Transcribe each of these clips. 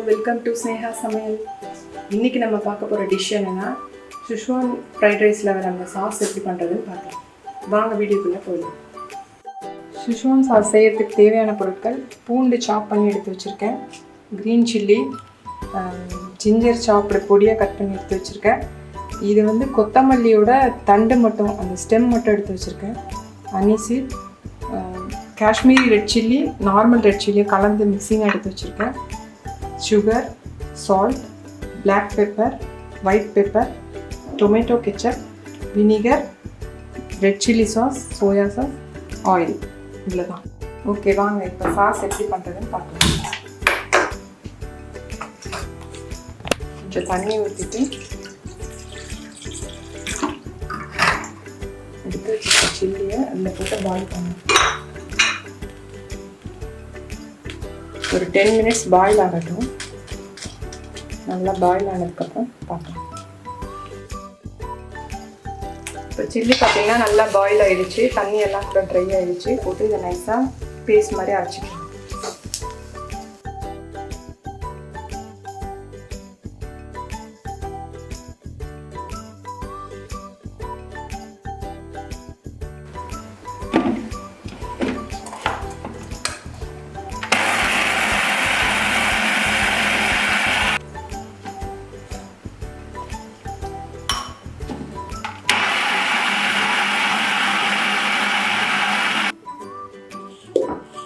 Welcome to Sneha சமையல். இன்றைக்கி நம்ம பார்க்க போகிற டிஷ் என்னென்னா ஷெஸ்வான் ஃப்ரைட் ரைஸில் வர அந்த சாஸ் எப்படி பண்ணுறதுன்னு பார்க்கலாம். வாங்க வீடியோக்குள்ளே போயிடலாம். ஷெஸ்வான் சாஸ் செய்யறதுக்கு தேவையான பொருட்கள்: பூண்டு சாப் பண்ணி எடுத்து வச்சுருக்கேன், க்ரீன் சில்லி, ஜிஞ்சர் சாப்பிட பொடியாக கட் பண்ணி எடுத்து வச்சுருக்கேன். இது கொத்தமல்லியோட தண்டு மட்டும், அந்த ஸ்டெம் மட்டும் எடுத்து வச்சுருக்கேன். Aniseed, Kashmiri red chilli, normal red சில்லியை கலந்து மிக்சிங்காக எடுத்து வச்சுருக்கேன். Sugar, salt, black pepper, white pepper, tomato ketchup, vinegar, red chilli sauce, soya sauce, oil. இவ்வளோ தான். ஓகே, வாங்க இப்போ சாஸ் எப்படி பண்ணுறதுன்னு பார்க்கலாம். கொஞ்சம் தண்ணி ஊற்றிட்டு எடுத்து வச்சுருக்க சில்லியை அதில் போட்டு பாயில் பண்ணணும். ஒரு 10 minutes பாயில் ஆகட்டும். நல்லா பாயில் ஆனதுக்கப்புறம் பார்க்கலாம். இப்போ சில்லி பார்த்தீங்கன்னா நல்லா பாயில் ஆகிடுச்சு, தண்ணி எல்லாம் கூட ட்ரை ஆகிடுச்சு. போட்டு இதை நைஸாக பேஸ்ட் மாதிரி அரைச்சிக்கலாம்.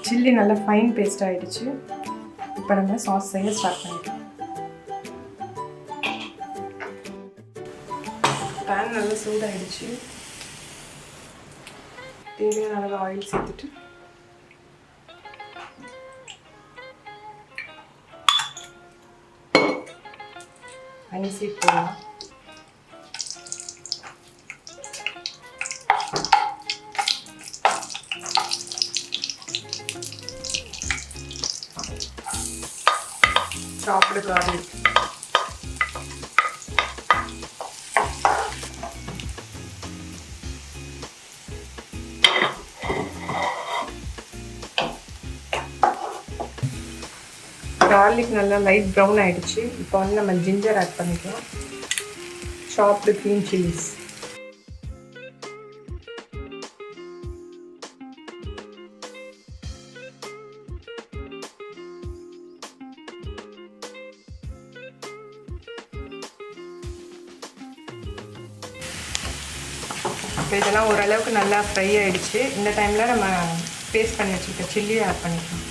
சில்லி நல்லா ஃபைன் பேஸ்ட் ஆகிடுச்சு. இப்போ நம்ம சாஸ் செய்ய ஸ்டார்ட் பண்ணிக்கலாம். பேன் நல்லா சூடாகிடுச்சு. தேவையான அளவு ஆயில் சேர்த்துட்டு அனிசீட் போடலாம். சாப்பிடு கார்லிக், கார்லிக் நல்லா லைட் ப்ரௌன் ஆகிடுச்சு. இப்போ நம்ம ஜிஞ்சர் ஆட் பண்ணிக்கலாம். சாப்டு க்ரீன் சில்லிஸ், இப்போ இதெல்லாம் ஓரளவுக்கு நல்லா ஃப்ரை ஆகிடுச்சு. இந்த டைமில் நம்ம பேஸ்ட் பண்ணி வச்சுருக்க சில்லியை ஆட் பண்ணிக்கலாம்.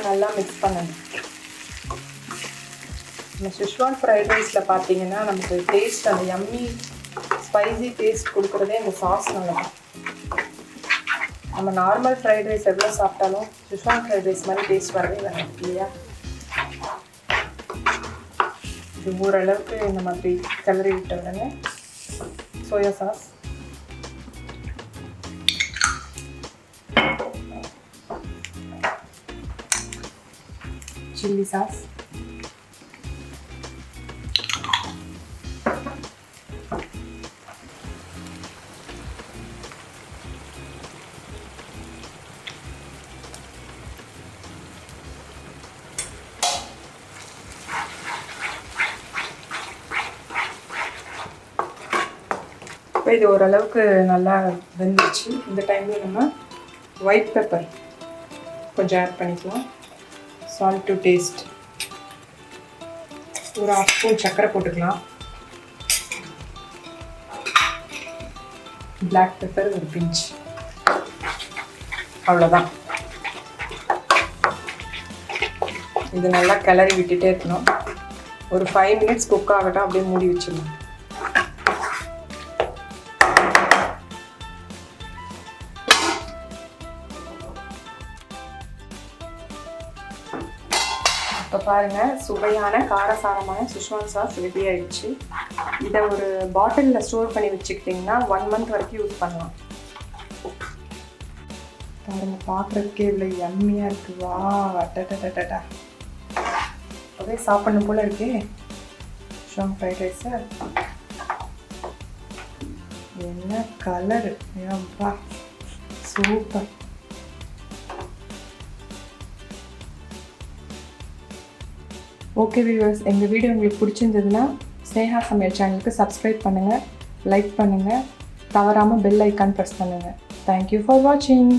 நல்லா மிக்ஸ் பண்ணணும். நம்ம ஷெஸ்வான் ஃப்ரைட் ரைஸில் பார்த்தீங்கன்னா நமக்கு டேஸ்ட், அந்த யம்மி ஸ்பைசி டேஸ்ட் கொடுக்குறதே இந்த சாஸ்னால தான். நம்ம நார்மல் ஃப்ரைட் ரைஸ் எவ்வளோ சாப்பிட்டாலும் ஷெஸ்வான் ஃப்ரைட் ரைஸ் மாதிரி டேஸ்ட் வரவே வராது இல்லையா? இது ஓரளவுக்கு இந்த மாதிரி கிளறி விட்ட உடனே சோயா சாஸ், சில்லி சாஸ், இது ஓரளவுக்கு நல்லா வெந்துச்சு. இந்த டைமில் நம்ம ஒயிட் பெப்பர் கொஞ்சம் ஆட் பண்ணிக்கலாம். சால்ட் டு டேஸ்ட், ஒரு 1/2 ஸ்பூன் சர்க்கரை போட்டுக்கலாம். பிளாக் பெப்பர் ஒரு பிஞ்ச், அவ்வளோதான். இது நல்லா கிளறி விட்டுட்டே இருக்கணும். ஒரு 5 minutes குக் ஆகட்டும். அப்படியே மூடி வச்சிடலாம். இப்போ பாருங்கள், சுவையான காரசாரமான ஷெஸ்வான் சாஸ் ரெடி ஆகிடுச்சு. இதை ஒரு பாட்டிலில் ஸ்டோர் பண்ணி வச்சுக்கிட்டிங்கன்னா 1 month வரைக்கும் யூஸ் பண்ணலாம். பாருங்கள், பார்க்குறதுக்கே இவ்வளோ யம்மியாக இருக்குது. வா, அட்டா. பார்க்கவே சாப்பிடணும் போல இருக்கே ஷெஸ்வான் ஃப்ரைட் ரைஸை. என்ன கலரு, ஏப்பா சூப்பர். ஓகே வியூவர்ஸ், எங்கள் வீடியோ உங்களுக்கு பிடிச்சிருந்ததுன்னா ஸ்னேகா சமையல் சேனலுக்கு சப்ஸ்கிரைப் பண்ணுங்கள், லைக் பண்ணுங்கள், தவறாமல் பெல் ஐக்கான் ப்ரெஸ் பண்ணுங்கள். தேங்க்யூ ஃபார் வாட்சிங்.